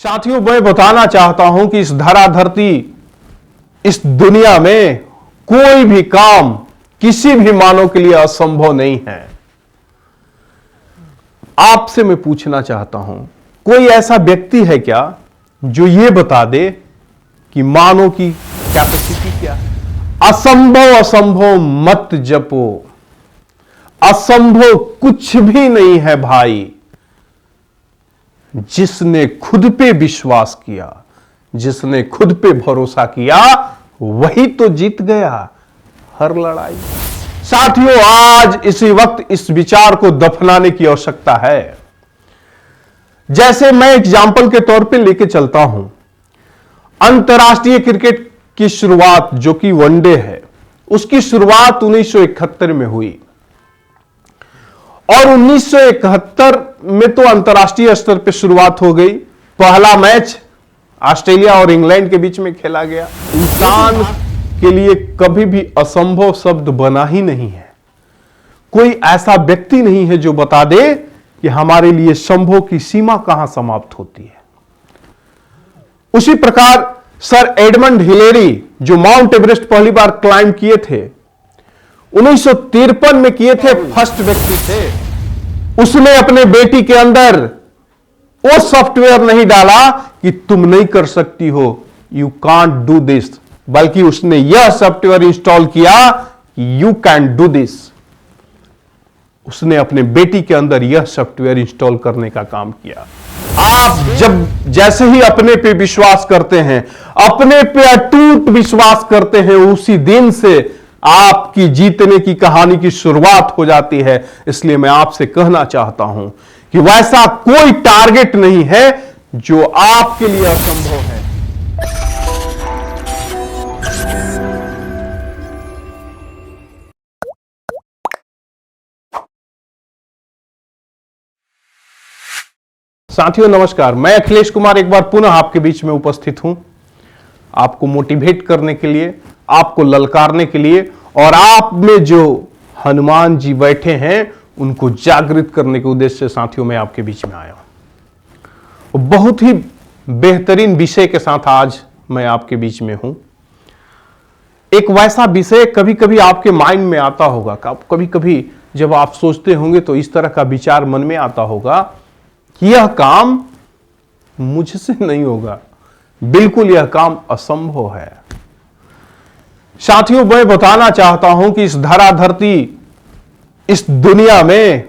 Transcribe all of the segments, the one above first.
साथियों, मैं बताना चाहता हूं कि इस धरा धरती, इस दुनिया में कोई भी काम किसी भी मानव के लिए असंभव नहीं है। आपसे मैं पूछना चाहता हूं, कोई ऐसा व्यक्ति है क्या जो यह बता दे कि मानव की कैपेसिटी क्या है? असंभव असंभव मत जपो, असंभव कुछ भी नहीं है भाई। जिसने खुद पे विश्वास किया, जिसने खुद पे भरोसा किया, वही तो जीत गया हर लड़ाई। साथियों, आज इसी वक्त इस विचार को दफनाने की आवश्यकता है। जैसे मैं एग्जाम्पल के तौर पे लेके चलता हूं, अंतर्राष्ट्रीय क्रिकेट की शुरुआत जो कि वनडे है, उसकी शुरुआत 1971 में हुई और 1971 में तो अंतर्राष्ट्रीय स्तर पर शुरुआत हो गई। पहला मैच ऑस्ट्रेलिया और इंग्लैंड के बीच में खेला गया। इंसान के लिए कभी भी असंभव शब्द बना ही नहीं है। कोई ऐसा व्यक्ति नहीं है जो बता दे कि हमारे लिए संभव की सीमा कहां समाप्त होती है। उसी प्रकार सर एडमंड हिलेरी, जो माउंट एवरेस्ट पहली बार क्लाइंब किए थे, 1953 में किए थे, फर्स्ट व्यक्ति थे। उसने अपने बेटी के अंदर वो सॉफ्टवेयर नहीं डाला कि तुम नहीं कर सकती हो, यू कांट डू दिस, बल्कि उसने यह सॉफ्टवेयर इंस्टॉल किया कि यू कैन डू दिस। उसने अपने बेटी के अंदर यह सॉफ्टवेयर इंस्टॉल करने का काम किया। आप जब जैसे ही अपने पे विश्वास करते हैं, अपने पे अटूट विश्वास करते हैं, उसी दिन से आपकी जीतने की कहानी की शुरुआत हो जाती है। इसलिए मैं आपसे कहना चाहता हूं कि वैसा कोई टारगेट नहीं है जो आपके लिए असंभव है। साथियों नमस्कार, मैं अखिलेश कुमार एक बार पुनः आपके बीच में उपस्थित हूं, आपको मोटिवेट करने के लिए, आपको ललकारने के लिए, और आप में जो हनुमान जी बैठे हैं उनको जागृत करने के उद्देश्य से साथियों मैं आपके बीच में आया हूं। बहुत ही बेहतरीन विषय के साथ आज मैं आपके बीच में हूं। एक वैसा विषय कभी कभी आपके माइंड में आता होगा, कभी कभी जब आप सोचते होंगे तो इस तरह का विचार मन में आता होगा कि यह काम मुझसे नहीं होगा, बिल्कुल यह काम असंभव है। साथियों, मैं बताना चाहता हूं कि इस धरा धरती, इस दुनिया में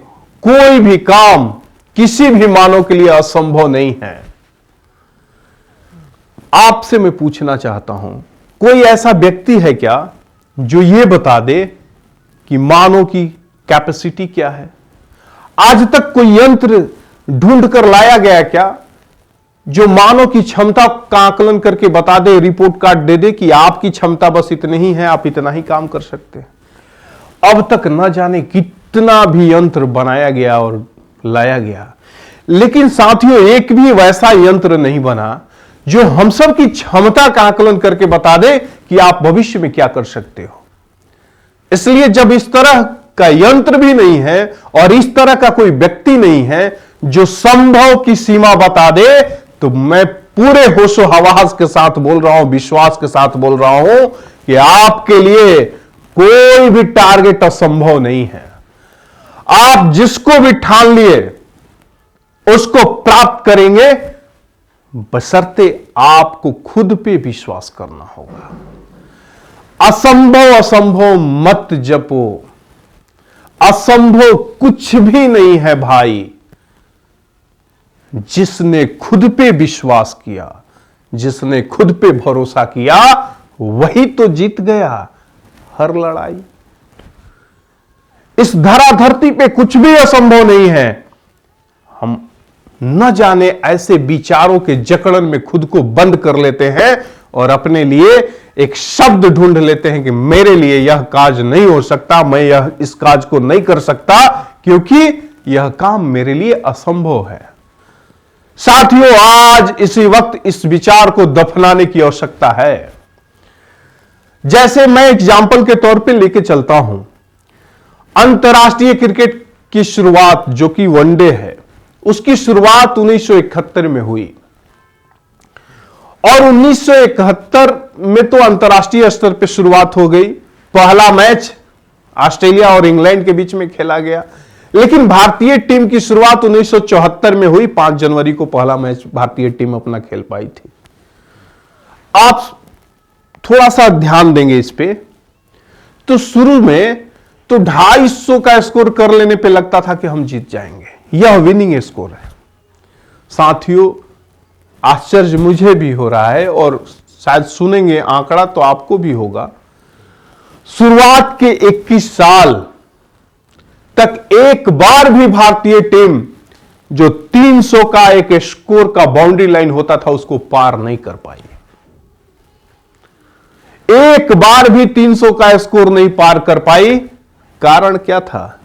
कोई भी काम किसी भी मानव के लिए असंभव नहीं है। आपसे मैं पूछना चाहता हूं, कोई ऐसा व्यक्ति है क्या जो यह बता दे कि मानव की कैपेसिटी क्या है? आज तक कोई यंत्र ढूंढ कर लाया गया क्या जो मानव की क्षमता का आकलन करके बता दे, रिपोर्ट कार्ड दे दे कि आपकी क्षमता बस इतनी ही है, आप इतना ही काम कर सकते हैं? अब तक न जाने कितना भी यंत्र बनाया गया और लाया गया, लेकिन साथियों एक भी वैसा यंत्र नहीं बना जो हम सब की क्षमता का आकलन करके बता दे कि आप भविष्य में क्या कर सकते हो। इसलिए जब इस तरह का यंत्र भी नहीं है और इस तरह का कोई व्यक्ति नहीं है जो संभव की सीमा बता दे, तो मैं पूरे होशो हवास के साथ बोल रहा हूं, विश्वास के साथ बोल रहा हूं कि आपके लिए कोई भी टारगेट असंभव नहीं है। आप जिसको भी ठान लिए उसको प्राप्त करेंगे, बशर्ते आपको खुद पे विश्वास करना होगा। असंभव असंभव मत जपो, असंभव कुछ भी नहीं है भाई। जिसने खुद पे विश्वास किया, जिसने खुद पे भरोसा किया, वही तो जीत गया हर लड़ाई। इस धरा धरती पे कुछ भी असंभव नहीं है। हम न जाने ऐसे विचारों के जकड़न में खुद को बंद कर लेते हैं और अपने लिए एक शब्द ढूंढ लेते हैं कि मेरे लिए यह काज नहीं हो सकता, मैं इस काज को नहीं कर सकता क्योंकि यह काम मेरे लिए असंभव है। साथियों, आज इसी वक्त इस विचार को दफनाने की आवश्यकता है। जैसे मैं एग्जाम्पल के तौर पे लेके चलता हूं, अंतर्राष्ट्रीय क्रिकेट की शुरुआत जो कि वनडे है, उसकी शुरुआत 1971 में हुई और 1971 में तो अंतर्राष्ट्रीय स्तर पर शुरुआत हो गई। पहला मैच ऑस्ट्रेलिया और इंग्लैंड के बीच में खेला गया, लेकिन भारतीय टीम की शुरुआत 1974 में हुई। 5 जनवरी को पहला मैच भारतीय टीम अपना खेल पाई थी। आप थोड़ा सा ध्यान देंगे इस पे, तो शुरू में तो 250 का स्कोर कर लेने पे लगता था कि हम जीत जाएंगे, यह विनिंग स्कोर है। साथियों, आश्चर्य मुझे भी हो रहा है और शायद सुनेंगे आंकड़ा तो आपको भी होगा। शुरुआत के 21 साल तक एक बार भी भारतीय टीम जो 300 का एक स्कोर का बाउंड्री लाइन होता था उसको पार नहीं कर पाई। एक बार भी 300 का स्कोर नहीं पार कर पाई। कारण क्या था?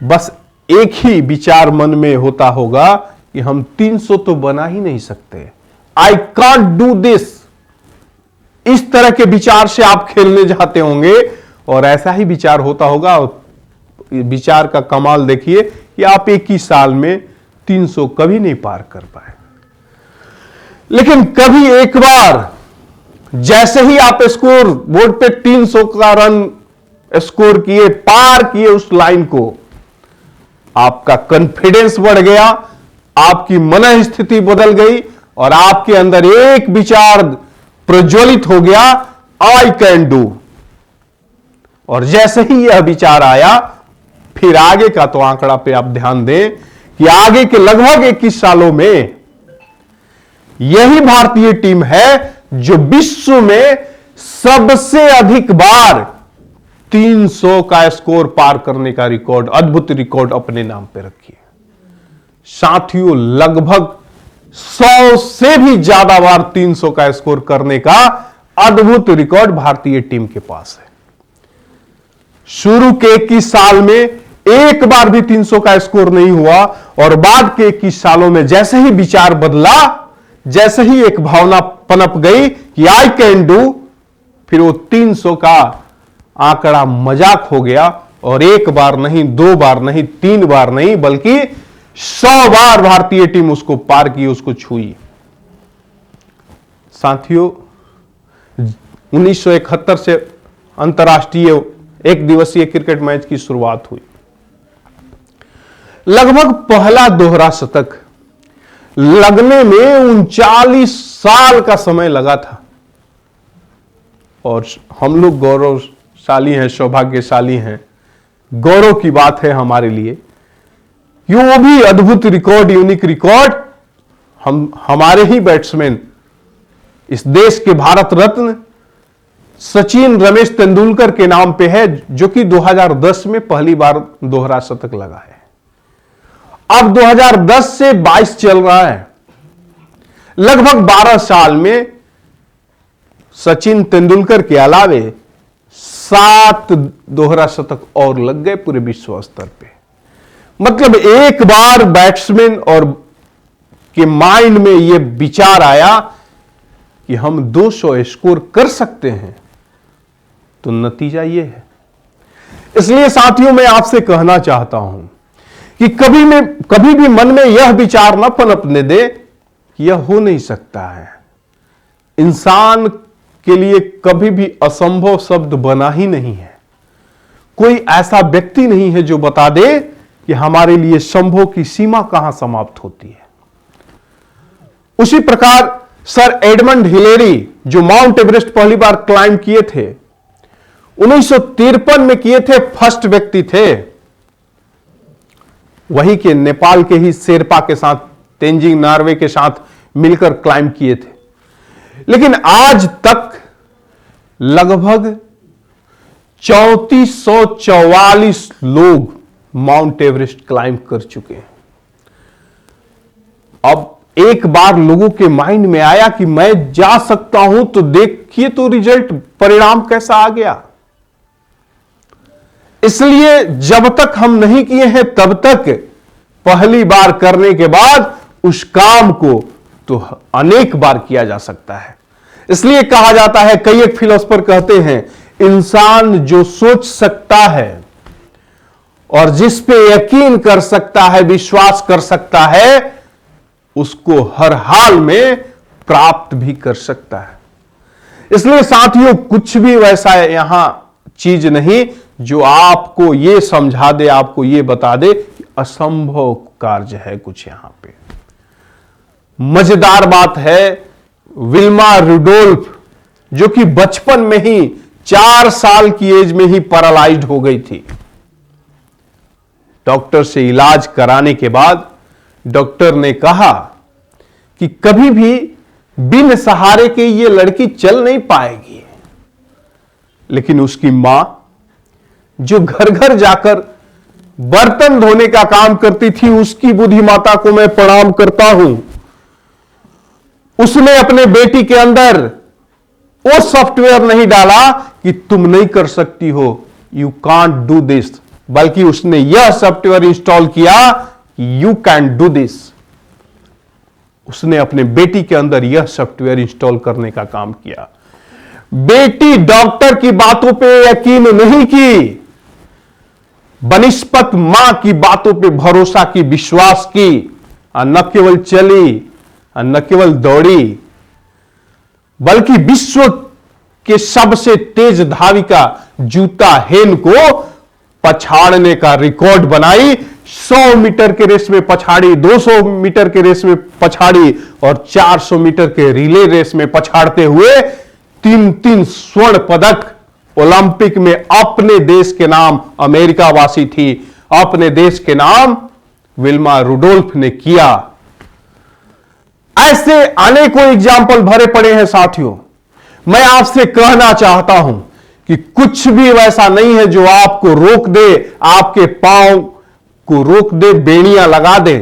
बस एक ही विचार मन में होता होगा कि हम 300 तो बना ही नहीं सकते, आई कांट डू दिस। इस तरह के विचार से आप खेलने जाते होंगे और ऐसा ही विचार होता होगा। विचार का कमाल देखिए कि आप एक ही साल में 300 कभी नहीं पार कर पाए। लेकिन कभी एक बार जैसे ही आप स्कोर बोर्ड पे 300 का रन स्कोर किए, पार किए उस लाइन को, आपका कॉन्फिडेंस बढ़ गया, आपकी मन स्थिति बदल गई और आपके अंदर एक विचार प्रज्वलित हो गया, आई कैन डू। और जैसे ही यह विचार आया, फिर आगे का तो आंकड़ा पे आप ध्यान दें कि आगे के लगभग 21 सालों में यही भारतीय टीम है जो विश्व में सबसे अधिक बार 300 का स्कोर पार करने का रिकॉर्ड, अद्भुत रिकॉर्ड अपने नाम पे रखी है। साथियों, लगभग 100 से भी ज्यादा बार 300 का स्कोर करने का अद्भुत रिकॉर्ड भारतीय टीम के पास है। शुरू के 21 साल में एक बार भी 300 का स्कोर नहीं हुआ और बाद के 21 सालों में जैसे ही विचार बदला, जैसे ही एक भावना पनप गई कि आई कैन डू, फिर वो 300 का आंकड़ा मजाक हो गया और एक बार नहीं, 2 बार नहीं, 3 बार नहीं, बल्कि 100 बार भारतीय टीम उसको पार की, उसको छुई। साथियों, 1971 से अंतर्राष्ट्रीय एक दिवसीय क्रिकेट मैच की शुरुआत हुई। लगभग पहला दोहरा शतक लगने में 39 साल का समय लगा था और हम लोग गौरवशाली हैं, सौभाग्यशाली हैं। गौरव की बात है हमारे लिए, वो भी अद्भुत रिकॉर्ड, यूनिक रिकॉर्ड हमारे ही बैट्समैन, इस देश के भारत रत्न सचिन रमेश तेंदुलकर के नाम पे है, जो कि 2010 में पहली बार दोहरा शतक लगा है। अब 2010 से 22 चल रहा है। लगभग 12 साल में सचिन तेंदुलकर के अलावे 7 दोहरा शतक और लग गए पूरे विश्व स्तर पे। मतलब एक बार बैट्समैन और के माइंड में यह विचार आया कि हम 200 स्कोर कर सकते हैं, तो नतीजा यह है। इसलिए साथियों, मैं आपसे कहना चाहता हूं कि कभी भी मन में यह विचार न पनपने दे कि यह हो नहीं सकता है। इंसान के लिए कभी भी असंभव शब्द बना ही नहीं है। कोई ऐसा व्यक्ति नहीं है जो बता दे कि हमारे लिए संभव की सीमा कहां समाप्त होती है। उसी प्रकार सर एडमंड हिलेरी, जो माउंट एवरेस्ट पहली बार क्लाइंब किए थे, 1953 में किए थे, फर्स्ट व्यक्ति थे। वही के नेपाल के ही शेरपा के साथ, तेंजिंग नॉर्वे के साथ मिलकर क्लाइंब किए थे। लेकिन आज तक लगभग 3444 लोग माउंट एवरेस्ट क्लाइंब कर चुके हैं। अब एक बार लोगों के माइंड में आया कि मैं जा सकता हूं, तो देखिए तो रिजल्ट, परिणाम कैसा आ गया। इसलिए जब तक हम नहीं किए हैं तब तक पहली बार करने के बाद उस काम को तो अनेक बार किया जा सकता है। इसलिए कहा जाता है, कई एक फिलोसोफर कहते हैं, इंसान जो सोच सकता है और जिस पे यकीन कर सकता है, विश्वास कर सकता है, उसको हर हाल में प्राप्त भी कर सकता है। इसलिए साथियों, कुछ भी वैसा यहां चीज नहीं जो आपको यह समझा दे, आपको यह बता दे कि असंभव कार्य है कुछ यहां पे। मजेदार बात है, विल्मा रुडोल्फ जो कि बचपन में ही 4 साल की एज में ही पैरालाइज्ड हो गई थी, डॉक्टर से इलाज कराने के बाद डॉक्टर ने कहा कि कभी भी बिन सहारे के ये लड़की चल नहीं पाएगी। लेकिन उसकी मां, जो घर घर जाकर बर्तन धोने का काम करती थी, उसकी बुद्धिमत्ता को मैं प्रणाम करता हूं। उसने अपने बेटी के अंदर वो सॉफ्टवेयर नहीं डाला कि तुम नहीं कर सकती हो, यू कांट डू दिस, बल्कि उसने यह सॉफ्टवेयर इंस्टॉल किया कि यू कैन डू दिस। उसने अपने बेटी के अंदर यह सॉफ्टवेयर इंस्टॉल करने का काम किया। बेटी डॉक्टर की बातों पे यकीन नहीं की, बनिस्पत मां की बातों पे भरोसा की, विश्वास की, और न केवल चली और न केवल दौड़ी, बल्कि विश्व के सबसे तेज धाविका जूता हेन को पछाड़ने का रिकॉर्ड बनाई। 100 मीटर के रेस में पछाड़ी, 200 मीटर के रेस में पछाड़ी और 400 मीटर के रिले रेस में पछाड़ते हुए 3 स्वर्ण पदक ओलंपिक में अपने देश के नाम, अमेरिका वासी थी, अपने देश के नाम विल्मा रुडोल्फ ने किया। ऐसे अनेकों एग्जाम्पल भरे पड़े हैं साथियों। मैं आपसे कहना चाहता हूं कि कुछ भी वैसा नहीं है जो आपको रोक दे, आपके पांव को रोक दे, बेड़ियां लगा दे।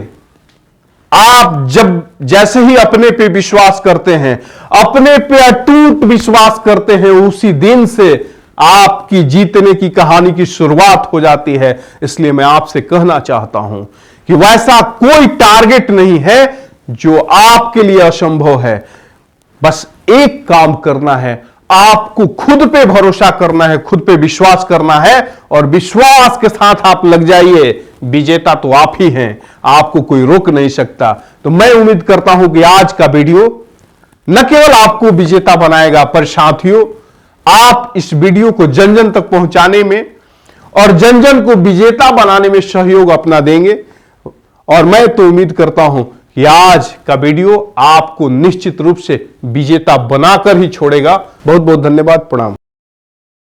आप जब जैसे ही अपने पे विश्वास करते हैं, अपने पे अटूट विश्वास करते हैं, उसी दिन से आपकी जीतने की कहानी की शुरुआत हो जाती है। इसलिए मैं आपसे कहना चाहता हूं कि वैसा कोई टारगेट नहीं है जो आपके लिए असंभव है। बस एक काम करना है, आपको खुद पे भरोसा करना है, खुद पे विश्वास करना है, और विश्वास के साथ आप लग जाइए। विजेता तो आप ही हैं, आपको कोई रोक नहीं सकता। तो मैं उम्मीद करता हूं कि आज का वीडियो न केवल आपको विजेता बनाएगा, पर साथियों, आप इस वीडियो को जन जन तक पहुंचाने में और जन जन को विजेता बनाने में सहयोग अपना देंगे। और मैं तो उम्मीद करता हूं कि आज का वीडियो आपको निश्चित रूप से विजेता बनाकर ही छोड़ेगा। बहुत बहुत धन्यवाद, प्रणाम।